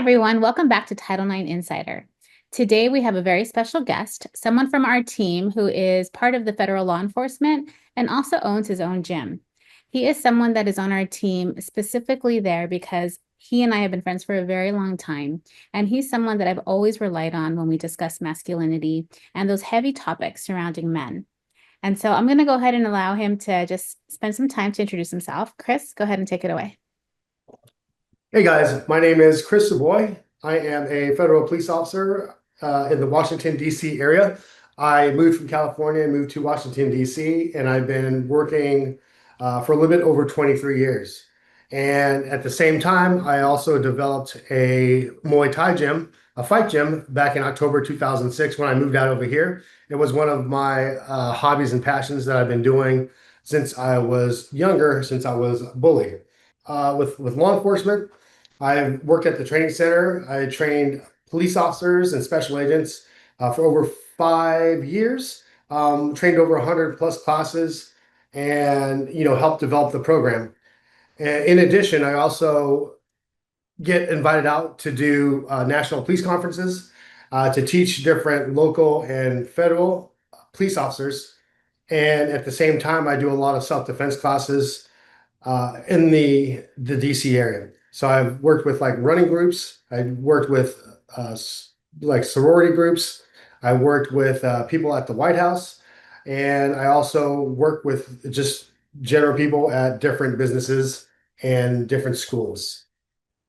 everyone, welcome back to Title IX Insider. Today we have a very special guest, someone from our team who is part of the federal law enforcement and also owns his own gym. He is someone that is on our team specifically there because he and I have been friends for a very long time, and he's someone that I've always relied on when we discuss masculinity and those heavy topics surrounding men. And so I'm going to go ahead and allow him to just spend some time to introduce himself. Chris, go ahead and take it away. Hey guys, my name is Chris Aboy. I am a federal police officer in the Washington, D.C. area. I moved from California and moved to Washington, D.C., and I've been working for a little bit over 23 years. And at the same time, I also developed a Muay Thai gym, a fight gym, back in October 2006 when I moved out over here. It was one of my hobbies and passions that I've been doing since I was younger, since I was a bully. With law enforcement, I worked at the training center. I trained police officers and special agents for over 5 years, trained over 100 plus classes, and helped develop the program. And in addition, I also get invited out to do national police conferences to teach different local and federal police officers. And at the same time, I do a lot of self-defense classes in the DC area. So I've worked with like running groups. I've worked with like sorority groups. I worked with people at the White House, and I also work with just general people at different businesses and different schools.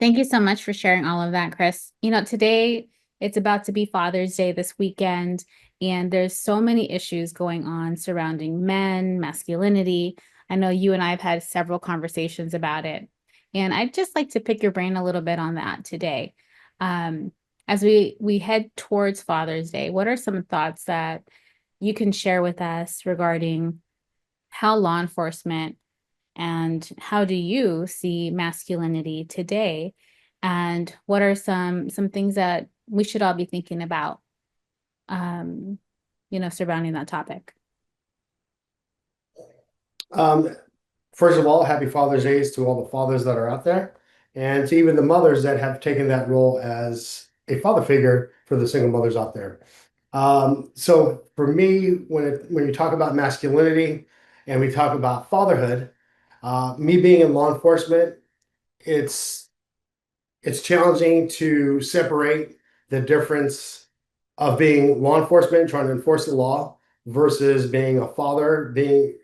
Thank you so much for sharing all of that, Chris. Today it's about to be Father's Day this weekend, and there's so many issues going on surrounding men, masculinity. I know you and I have had several conversations about it, and I'd just like to pick your brain a little bit on that today. As we head towards Father's Day, what are some thoughts that you can share with us regarding how law enforcement and how do you see masculinity today? And what are some things that we should all be thinking about, surrounding that topic? First of all, happy Father's Day to all the fathers that are out there, and to even the mothers that have taken that role as a father figure for the single mothers out there. So for me, when you talk about masculinity and we talk about fatherhood, me being in law enforcement, it's challenging to separate the difference of being law enforcement, trying to enforce the law, versus being a father, being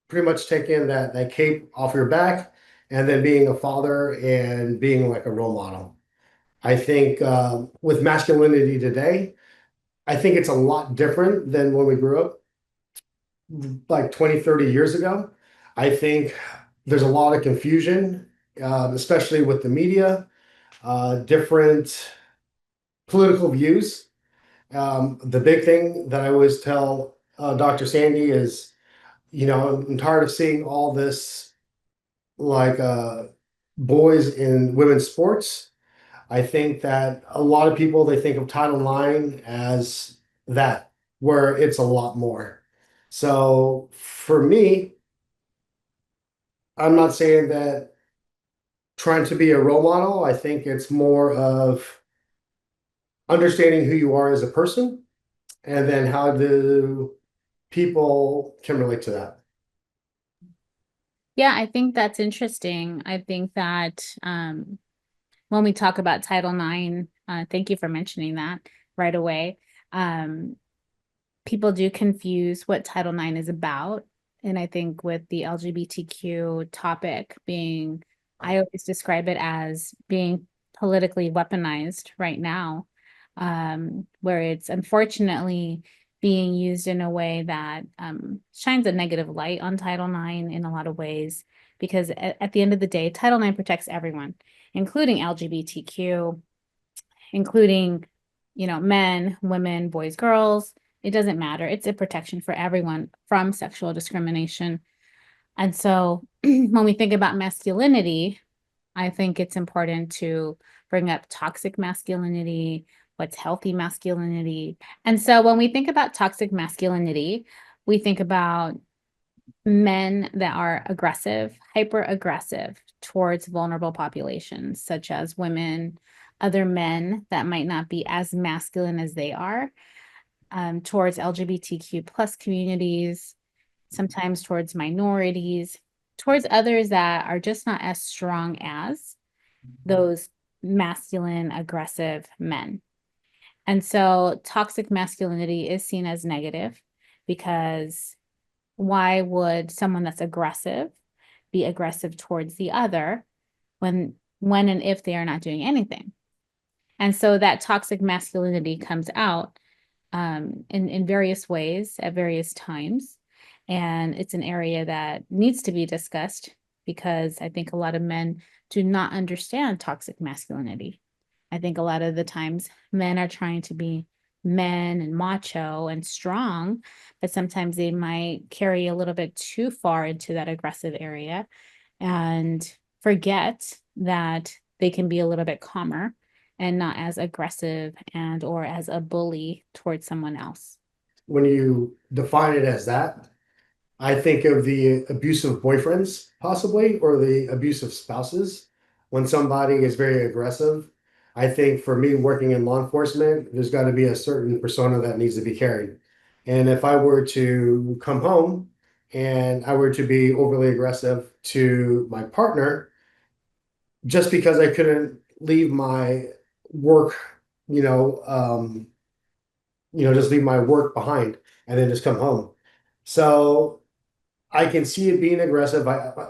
pretty much taking that cape off your back, and then being a father and being like a role model. I think with masculinity today, I think it's a lot different than when we grew up like 20, 30 years ago. I think there's a lot of confusion, especially with the media, different political views. The big thing that I always tell Dr. Sandi is, I'm tired of seeing all this like boys in women's sports. I think that a lot of people, they think of Title IX as that, where it's a lot more. So for me, I'm not saying that trying to be a role model. I think it's more of understanding who you are as a person, and then how do people can relate to that. Yeah, I think that's interesting. I think that when we talk about Title IX, thank you for mentioning that right away. People do confuse what Title IX is about. And I think with the LGBTQ topic being, I always describe it as being politically weaponized right now, where it's unfortunately being used in a way that shines a negative light on Title IX in a lot of ways, because at the end of the day, Title IX protects everyone, including LGBTQ, including, men, women, boys, girls. It doesn't matter. It's a protection for everyone from sexual discrimination. And so when we think about masculinity, I think it's important to bring up toxic masculinity, what's healthy masculinity. And so when we think about toxic masculinity, we think about men that are aggressive, hyper aggressive towards vulnerable populations, such as women, other men that might not be as masculine as they are, towards LGBTQ plus communities, sometimes towards minorities, towards others that are just not as strong as those masculine, aggressive men. And so toxic masculinity is seen as negative because why would someone that's aggressive be aggressive towards the other when and if they are not doing anything? And so that toxic masculinity comes out in various ways at various times. And it's an area that needs to be discussed because I think a lot of men do not understand toxic masculinity. I think a lot of the times men are trying to be men and macho and strong, but sometimes they might carry a little bit too far into that aggressive area and forget that they can be a little bit calmer and not as aggressive and or as a bully towards someone else. When you define it as that, I think of the abusive boyfriends, possibly, or the abusive spouses. When somebody is very aggressive, I think for me, working in law enforcement, there's got to be a certain persona that needs to be carried. And if I were to come home and I were to be overly aggressive to my partner, just because I couldn't leave my work, you know, um, just leave my work behind and then just come home. So I can see it being aggressive.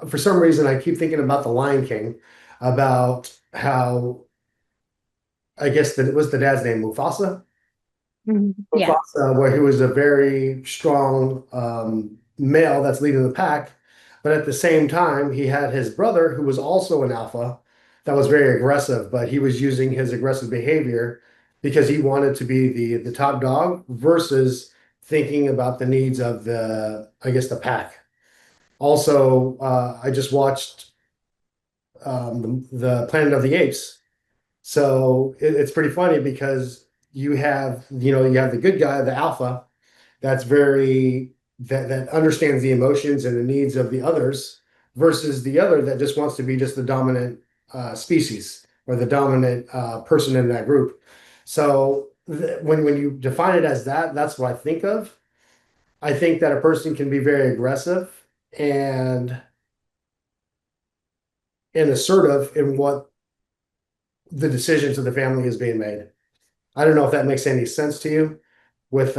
For some reason, I keep thinking about the Lion King, about how I guess that it was the dad's name, Mufasa. Mhm. Yeah. Mufasa, where he was a very strong male that's leading the pack, but at the same time, he had his brother who was also an alpha that was very aggressive, but he was using his aggressive behavior because he wanted to be the top dog versus thinking about the needs of I guess, the pack. Also, I just watched the Planet of the Apes. So it's pretty funny because you have the good guy, the alpha, that's very that understands the emotions and the needs of the others, versus the other that just wants to be just the dominant species or the dominant person in that group. So when you define it as that, that's what I think of. I think that a person can be very aggressive and assertive in what the decisions of the family is being made. I don't know if that makes any sense to you with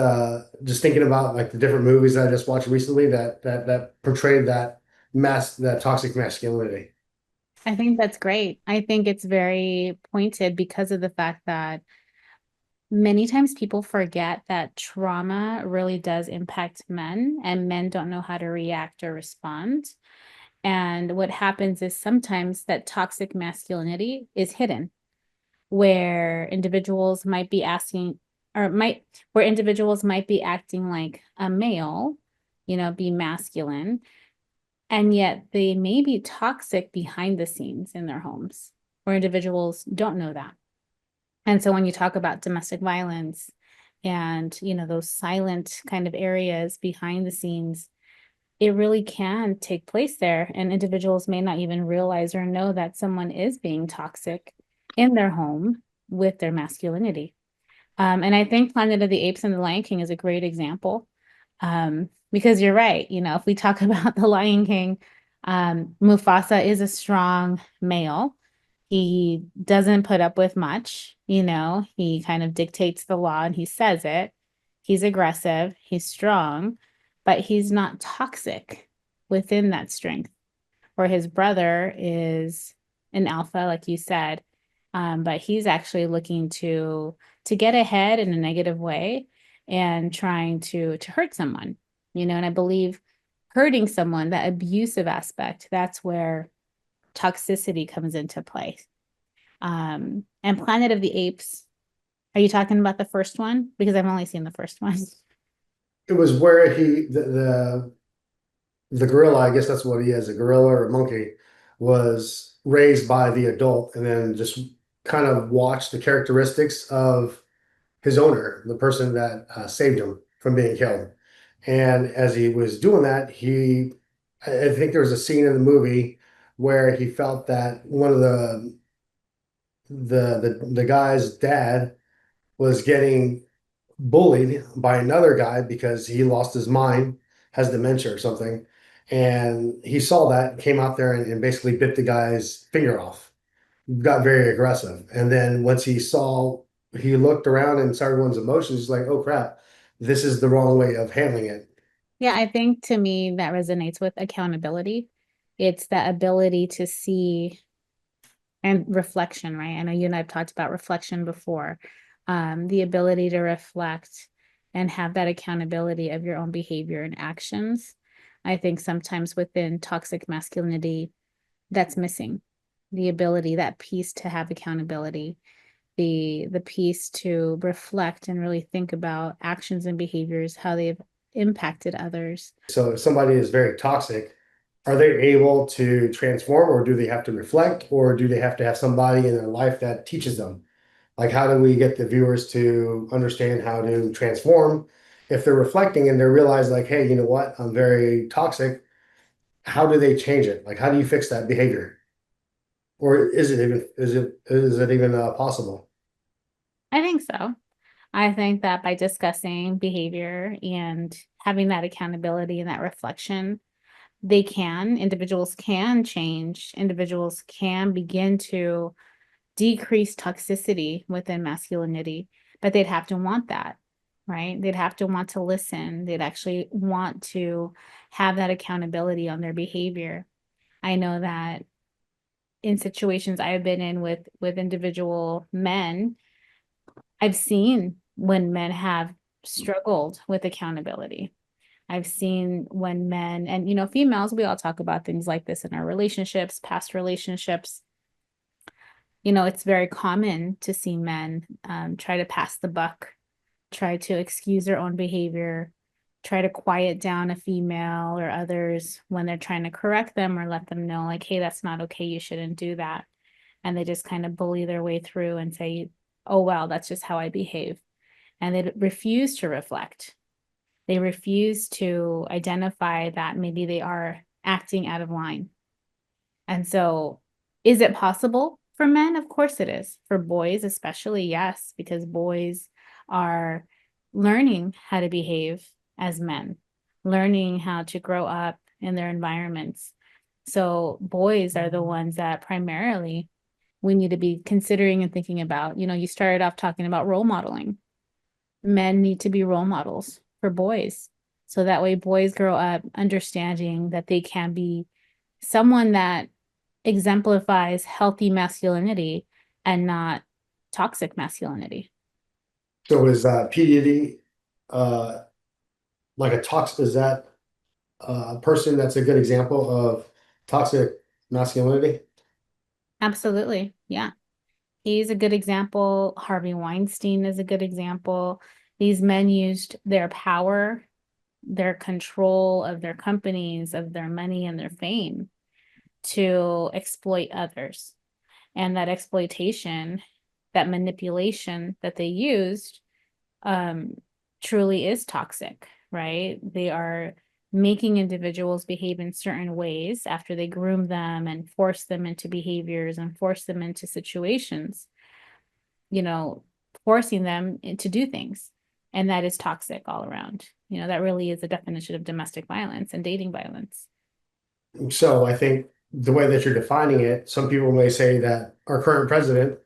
just thinking about like the different movies that I just watched recently that portrayed that toxic masculinity. I think that's great. I think it's very pointed because of the fact that many times people forget that trauma really does impact men, and men don't know how to react or respond. And what happens is sometimes that toxic masculinity is hidden, where individuals might be asking, or might, where individuals might be acting like a male, be masculine, and yet they may be toxic behind the scenes in their homes, where individuals don't know that. And so when you talk about domestic violence and, those silent kind of areas behind the scenes, it really can take place there. And individuals may not even realize or know that someone is being toxic in their home with their masculinity. And I think Planet of the Apes and the Lion King is a great example. Because you're right, if we talk about the Lion King, Mufasa is a strong male. He doesn't put up with much, he kind of dictates the law and he says it. He's aggressive, he's strong, but he's not toxic within that strength. Where his brother is an alpha, like you said, but he's actually looking to get ahead in a negative way and trying to hurt someone, and I believe hurting someone, that abusive aspect, that's where toxicity comes into play. And Planet of the Apes, are you talking about the first one? Because I've only seen the first one. It was where the gorilla, I guess that's what he is, a gorilla or a monkey, was raised by the adult and then just kind of watched the characteristics of his owner, the person that saved him from being killed. And as he was doing that, I think there was a scene in the movie where he felt that one of the guy's dad was getting bullied by another guy because he lost his mind, has dementia or something. And he saw that, came out there and basically bit the guy's finger off, got very aggressive. And then once he saw, he looked around and saw everyone's emotions, he's like, oh crap, this is the wrong way of handling it. Yeah, I think to me that resonates with accountability. It's that ability to see and reflection, right? I know you and I've talked about reflection before. The ability to reflect and have that accountability of your own behavior and actions. I think sometimes within toxic masculinity, that's missing. The ability, that piece to have accountability, the piece to reflect and really think about actions and behaviors, how they've impacted others. So if somebody is very toxic, are they able to transform, or do they have to reflect, or do they have to have somebody in their life that teaches them? Like, how do we get the viewers to understand how to transform if they're reflecting and they realize, like, hey, you know what, I'm very toxic. How do they change it? Like, how do you fix that behavior? Or is it even possible? I think so. I think that by discussing behavior and having that accountability and that reflection, individuals can change, individuals can begin to decrease toxicity within masculinity, but they'd have to want that, right? They'd have to want to listen. They'd actually want to have that accountability on their behavior. I know that in situations I've been in with individual men, I've seen when men have struggled with accountability. I've seen when men and females, we all talk about things like this in our relationships, past relationships. It's very common to see men try to pass the buck, try to excuse their own behavior, try to quiet down a female or others when they're trying to correct them or let them know, like, hey, that's not okay. You shouldn't do that. And they just kind of bully their way through and say, oh, well, that's just how I behave. And they refuse to reflect. They refuse to identify that maybe they are acting out of line. And so, is it possible for men? Of course it is. For boys, especially, yes, because boys are learning how to behave as men, learning how to grow up in their environments. So, boys are the ones that primarily we need to be considering and thinking about. You started off talking about role modeling. Men need to be role models for boys. So that way, boys grow up understanding that they can be someone that exemplifies healthy masculinity and not toxic masculinity. So is PDD uh, like a toxic? Is that a person that's a good example of toxic masculinity? Absolutely. Yeah. He's a good example. Harvey Weinstein is a good example. These men used their power, their control of their companies, of their money and their fame to exploit others. And that exploitation, that manipulation that they used, um, truly is toxic, right? They are making individuals behave in certain ways after they groom them and force them into behaviors and force them into situations, you know, forcing them to do things. And that is toxic all around. That really is a definition of domestic violence and dating violence. So I think the way that you're defining it, some people may say that our current president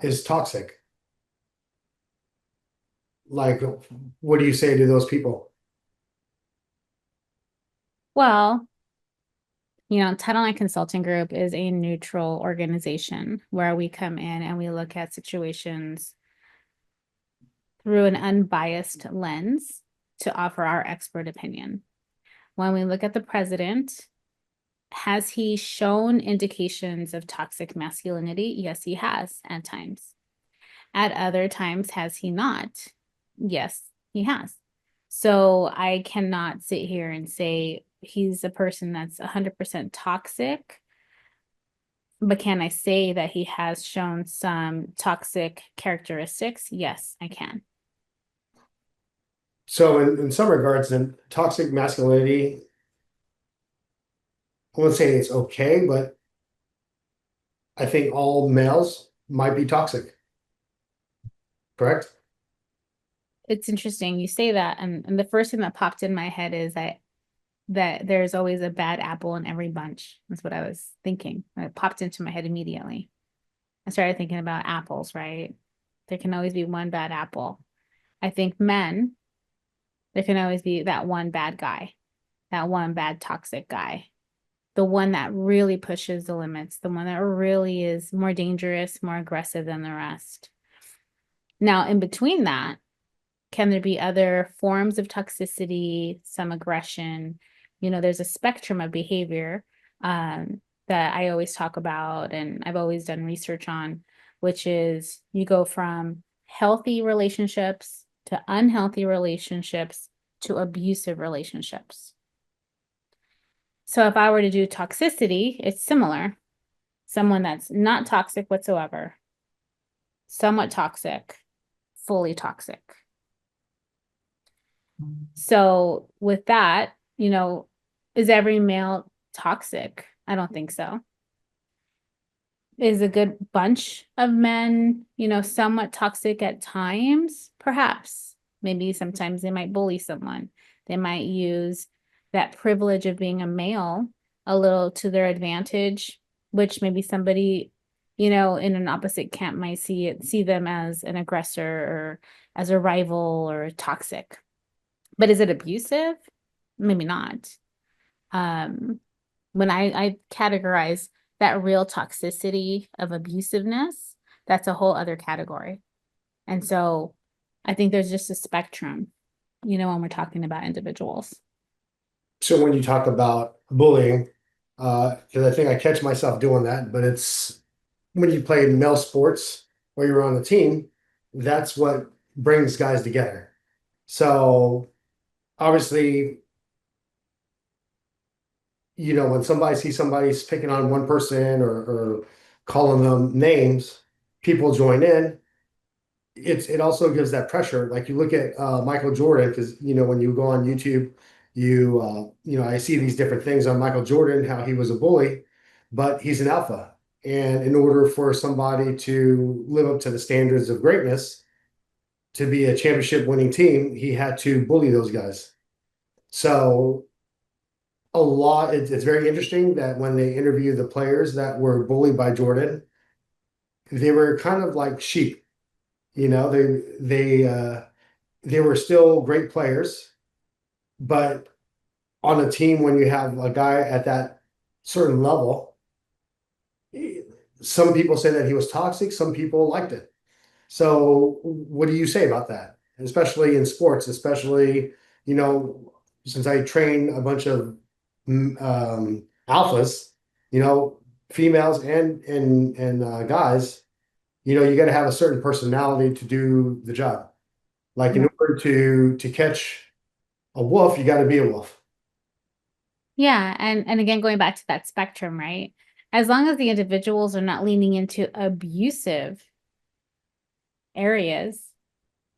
is toxic. Like, what do you say to those people? Well, Title IX Consulting Group is a neutral organization where we come in and we look at situations through an unbiased lens to offer our expert opinion. When we look at the president, has he shown indications of toxic masculinity? Yes, he has at times. At other times, has he not? Yes, he has. So I cannot sit here and say he's a person that's 100% toxic, but can I say that he has shown some toxic characteristics? Yes, I can. So in some regards, then toxic masculinity, I wouldn't say it's okay, but I think all males might be toxic, correct? It's interesting you say that, and the first thing that popped in my head is that there's always a bad apple in every bunch. That's what I was thinking. It popped into my head immediately. I started thinking about apples, right? There can always be one bad apple. I think men, there can always be that one bad guy, that one bad toxic guy, the one that really pushes the limits, the one that really is more dangerous, more aggressive than the rest. Now, in between that, can there be other forms of toxicity, some aggression? There's a spectrum of behavior that I always talk about and I've always done research on, which is you go from healthy relationships to unhealthy relationships to abusive relationships. So if I were to do toxicity, it's similar. Someone that's not toxic whatsoever, somewhat toxic, fully toxic. So with that, is every male toxic? I don't think so. Is a good bunch of men, somewhat toxic at times? Perhaps. Maybe sometimes they might bully someone. They might use that privilege of being a male a little to their advantage, which maybe somebody, in an opposite camp might see them as an aggressor or as a rival or toxic. But is it abusive? Maybe not. When I categorize that real toxicity of abusiveness, that's a whole other category. And so I think there's just a spectrum, when we're talking about individuals. So when you talk about bullying, because I think I catch myself doing that, but it's when you play male sports or you're on a team, that's what brings guys together. So obviously, when somebody sees somebody's picking on one person or calling them names, people join in. It also gives that pressure. Like you look at Michael Jordan, because when you go on YouTube, I see these different things on Michael Jordan, how he was a bully, but he's an alpha. And in order for somebody to live up to the standards of greatness, to be a championship winning team, he had to bully those guys. So it's very interesting that when they interview the players that were bullied by Jordan, they were kind of like sheep. You know, they were still great players, but on a team when you have a guy at that certain level, some people say that he was toxic, some people liked it. So what do you say about that? Especially in sports, especially, you know, since I train a bunch of alphas, females and guys, you got to have a certain personality to do the job. Like in order to catch a wolf, you got to be a wolf. Yeah, and again, going back to that spectrum, right? As long as the individuals are not leaning into abusive areas,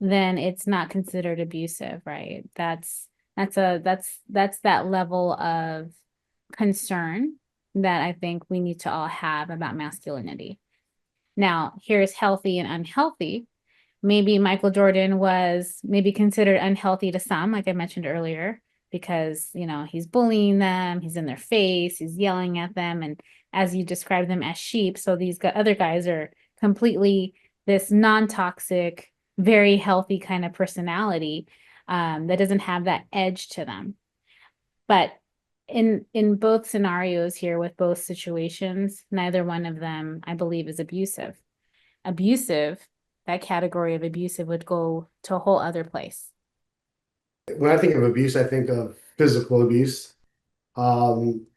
then it's not considered abusive, right? That's that level of concern that I think we need to all have about masculinity. Now, here's healthy and unhealthy. Maybe Michael Jordan was maybe considered unhealthy to some, like I mentioned earlier, because, he's bullying them, he's in their face, he's yelling at them. And as you describe them as sheep, so these other guys are completely this non-toxic, very healthy kind of personality that doesn't have that edge to them. But in both scenarios here with both situations, neither one of them, I believe, is abusive. Abusive, that category of abusive would go to a whole other place. When I think of abuse, I think of physical abuse. Um,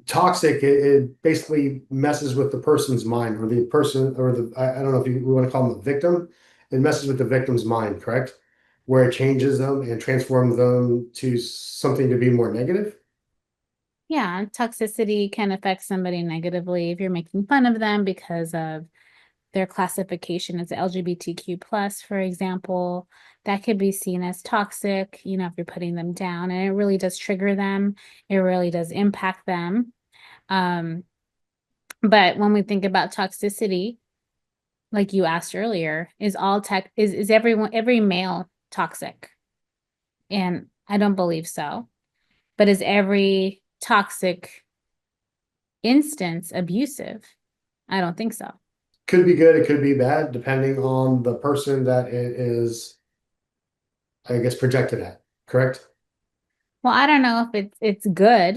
Toxic, it basically messes with the person's mind or the person or I don't know if we want to call them a victim. It messes with the victim's mind, correct? Where it changes them and transforms them to something to be more negative. Yeah, toxicity can affect somebody negatively if you're making fun of them because of their classification as LGBTQ plus, for example. That could be seen as toxic, if you're putting them down, and it really does trigger them. It really does impact them. Um, But when we think about toxicity, like you asked earlier, is all tech is every male toxic? And I don't believe so. But is every toxic instance abusive? I don't think so. Could be good, it could be bad, depending on the person that it is, I guess, projected at, correct? Well, I don't know if it's good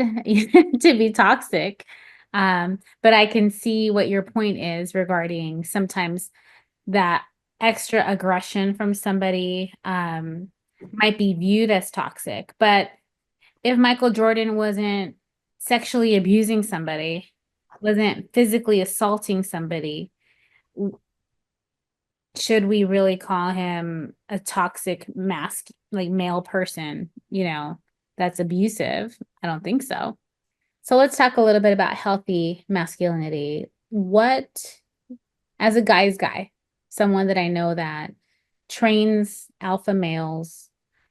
to be toxic. But I can see what your point is regarding sometimes that extra aggression from somebody might be viewed as toxic. But if Michael Jordan wasn't sexually abusing somebody, wasn't physically assaulting somebody, should we really call him a toxic like male person, that's abusive? I don't think so. So let's talk a little bit about healthy masculinity. What, as a guy's guy, someone that I know that trains alpha males,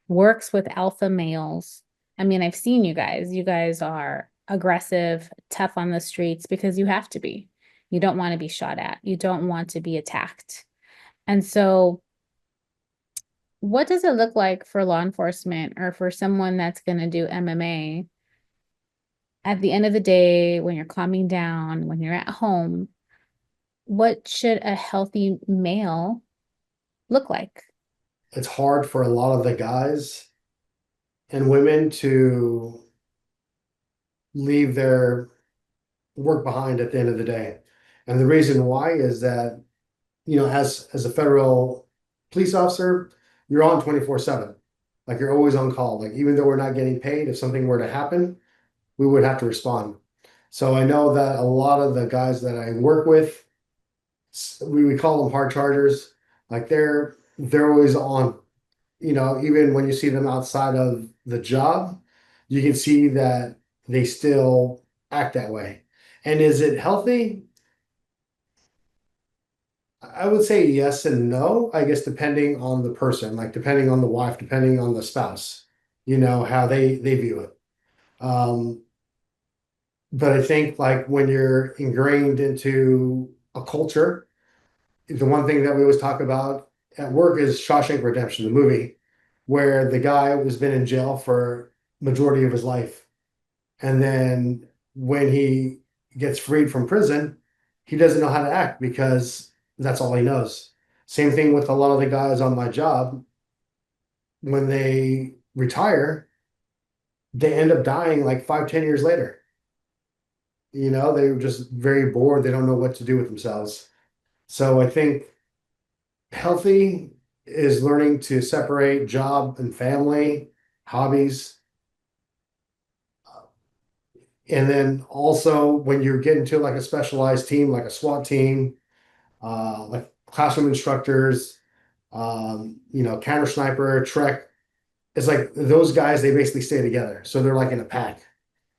works with alpha males. I mean, I've seen you guys. You guys are aggressive, tough on the streets because you have to be. You don't want to be shot at. You don't want to be attacked. And so, what does it look like for law enforcement or for someone that's going to do MMA at the end of the day when you're calming down, when you're at home? What should a healthy male look like? It's hard for a lot of the guys and women to leave their work behind at the end of the day. And the reason why is that, as a federal police officer, you're on 24/7. Like you're always on call. Like even though we're not getting paid, if something were to happen, we would have to respond. So I know that a lot of the guys that I work with, we call them hard chargers. Like they're always on. Even when you see them outside of the job, you can see that they still act that way. And is it healthy? I would say yes and no, I guess depending on the person, like depending on the wife, depending on the spouse, how they view it. Um, but I think like when you're ingrained into a culture, the one thing that we always talk about at work is Shawshank Redemption, the movie, where the guy was been in jail for majority of his life. And then when he gets freed from prison, he doesn't know how to act because that's all he knows. Same thing with a lot of the guys on my job. When they retire, they end up dying like 5, 10 years later. They're just very bored. They don't know what to do with themselves. So I think healthy is learning to separate job and family, hobbies. And then also when you're getting to like a specialized team, like a SWAT team, like classroom instructors, counter sniper, Trek, it's like those guys, they basically stay together. So they're like in a pack.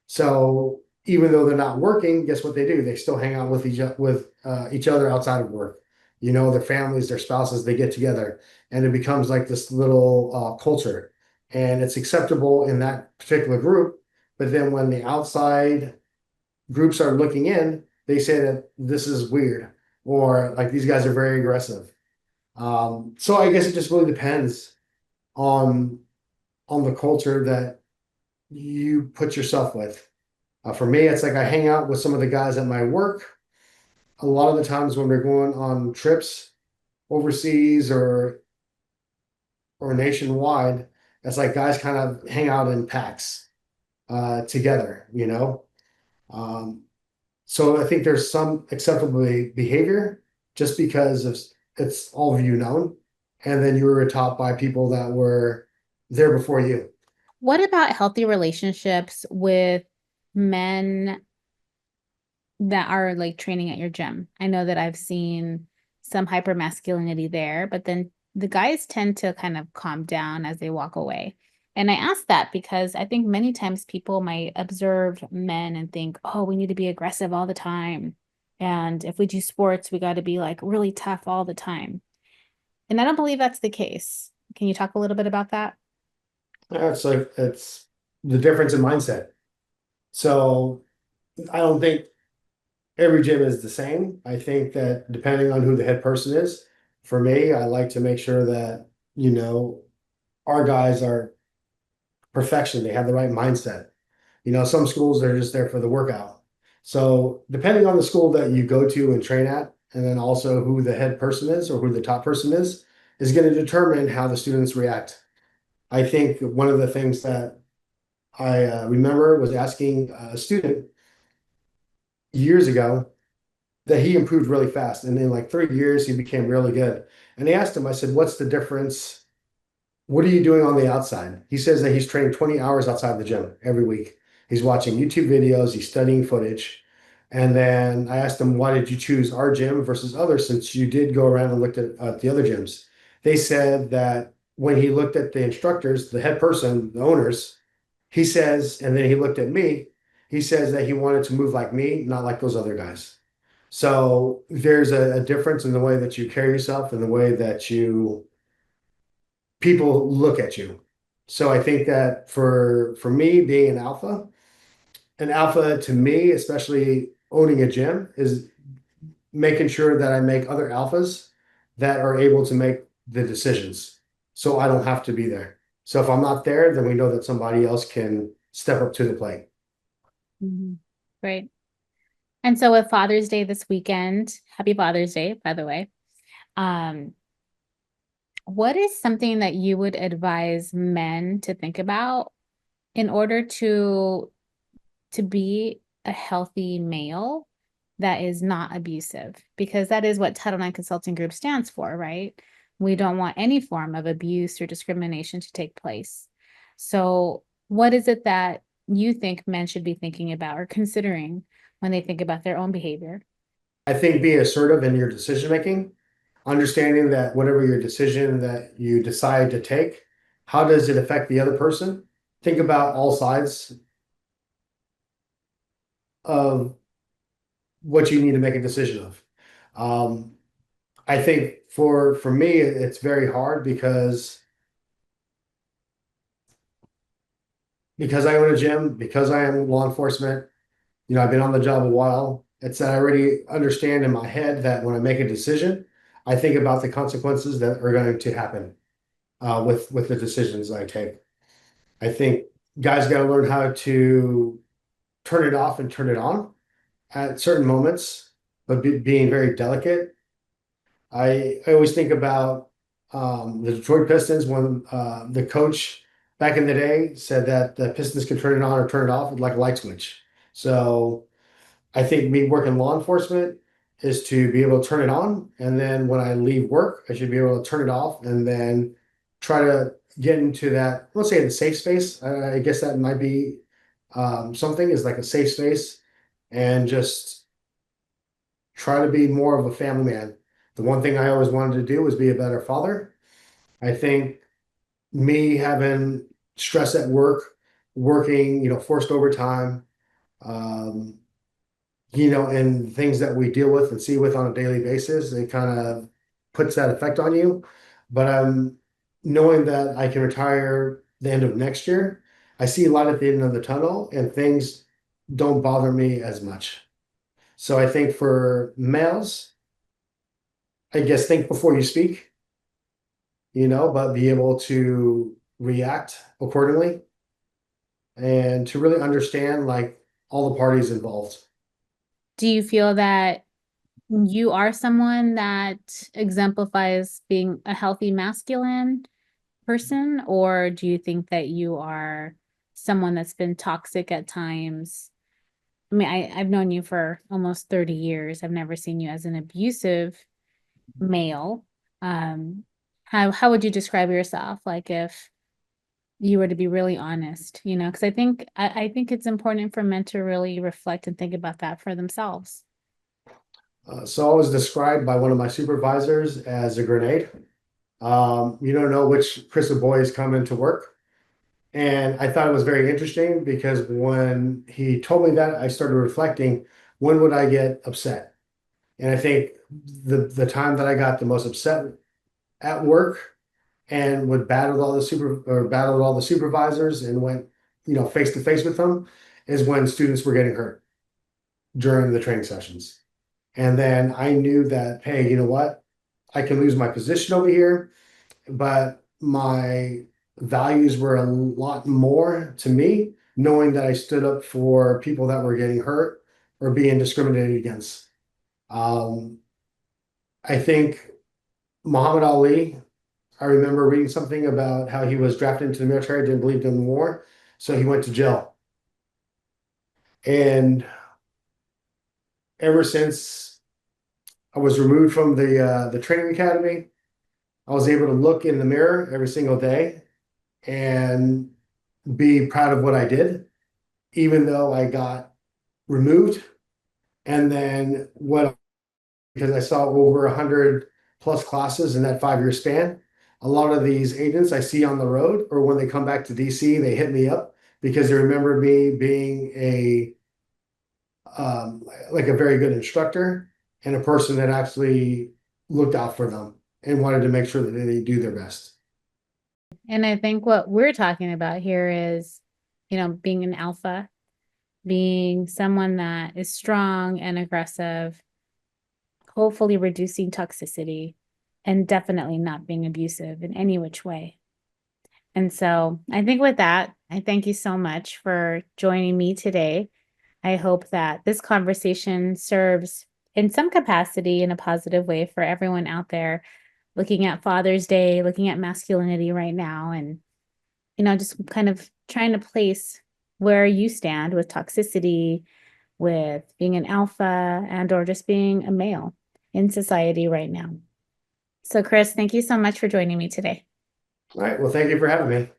So even though they're not working, guess what they do? They still hang out with each other outside of work. Their families, their spouses, they get together, and it becomes like this little culture, and it's acceptable in that particular group. But then when the outside groups are looking in, they say that this is weird, or like these guys are very aggressive. So I guess it just really depends on the culture that you put yourself with. For me, it's like I hang out with some of the guys at my work. A lot of the times when we're going on trips overseas or nationwide, it's like guys kind of hang out in packs together. Um, so I think there's some acceptable behavior just because it's all of you known, and then you were taught by people that were there before you. What about healthy relationships with men that are like training at your gym? I know that I've seen some hyper masculinity there, but then the guys tend to kind of calm down as they walk away. And I ask that because I think many times people might observe men and think, oh, we need to be aggressive all the time. And if we do sports, we got to be like really tough all the time. And I don't believe that's the case. Can you talk a little bit about that? It's like it's the difference in mindset. So I don't think every gym is the same. I think that depending on who the head person is, for me, I like to make sure that, you know, our guys are perfection. They have the right mindset. Some schools they're just there for the workout. So depending on the school that you go to and train at, and then also who the head person is or who the top person is going to determine how the students react. I think one of the things that I remember was asking a student years ago that he improved really fast. And in like 3 years, he became really good. And I asked him, I said, what's the difference? What are you doing on the outside? He says that he's training 20 hours outside the gym every week. He's watching YouTube videos, he's studying footage. And then I asked him, why did you choose our gym versus others since you did go around and looked at the other gyms? They said that when he looked at the instructors, the head person, the owners, he says, and then he looked at me, he says that he wanted to move like me, not like those other guys. So there's a difference in the way that you carry yourself and the way that people look at you. So I think that for me being an alpha to me, especially owning a gym, is making sure that I make other alphas that are able to make the decisions. So I don't have to be there. So if I'm not there, then we know that somebody else can step up to the plate. Mhm. Great. And so with Father's Day this weekend, happy Father's Day, by the way. Um, what is something that you would advise men to think about in order to be a healthy male that is not abusive? Because that is what Title IX Consulting Group stands for, right? We don't want any form of abuse or discrimination to take place. So, what is it that you think men should be thinking about or considering when they think about their own behavior? I think be assertive in your decision making, understanding that whatever your decision that you decide to take, how does it affect the other person? Think about all sides of what you need to make a decision of. Um, I think for me, it's very hard because I own a gym, because I am law enforcement. I've been on the job a while. It's that I already understand in my head that when I make a decision, I think about the consequences that are going to happen with the decisions I take. I think guys got to learn how to turn it off and turn it on at certain moments, but being very delicate. I always think about the Detroit Pistons when the coach back in the day said that the Pistons can turn it on or turn it off like a light switch. So I think me working law enforcement is to be able to turn it on, and then when I leave work, I should be able to turn it off, and then try to get into that. Let's say the safe space. I guess that might be something is like a safe space, and just try to be more of a family man. The one thing I always wanted to do was be a better father. I think me having stress at work, working, forced overtime, um, and things that we deal with and see with on a daily basis, it kind of puts that effect on you. But knowing that I can retire the end of next year, I see a light at the end of the tunnel and things don't bother me as much. So I think for males, I guess think before you speak, but be able to react accordingly and to really understand like all the parties involved. Do you feel that you are someone that exemplifies being a healthy masculine person, or do you think that you are someone that's been toxic at times? I mean, I've known you for almost 30 years. I've never seen you as an abusive male. Um, how would you describe yourself? Like if you were to be really honest, because I think it's important for men to really reflect and think about that for themselves. So I was described by one of my supervisors as a grenade. You don't know which Chris Aboy is coming to work. And I thought it was very interesting because when he told me that, I started reflecting, when would I get upset? And I think the time that I got the most upset at work and would battle with all the supervisors and went, face to face with them is when students were getting hurt. during the training sessions. And then I knew that, hey, you know what? I can lose my position over here, but my values were a lot more to me, knowing that I stood up for people that were getting hurt or being discriminated against. Um, I think Muhammad Ali, I remember reading something about how he was drafted into the military, didn't believe in the war, so he went to jail. And ever since I was removed from the training academy, I was able to look in the mirror every single day and be proud of what I did, even though I got removed. And then because I saw over 100 plus classes in that 5 year span, a lot of these agents I see on the road, or when they come back to DC, they hit me up because they remember me being like a very good instructor and a person that actually looked out for them and wanted to make sure that they do their best. And I think what we're talking about here is, being an alpha, being someone that is strong and aggressive, hopefully reducing toxicity, and definitely not being abusive in any which way. And so I think with that, I thank you so much for joining me today. I hope that this conversation serves in some capacity in a positive way for everyone out there looking at Father's Day, looking at masculinity right now, and, just kind of trying to place where you stand with toxicity, with being an alpha, and or just being a male in society right now. So, Chris, thank you so much for joining me today. All right. Well, thank you for having me.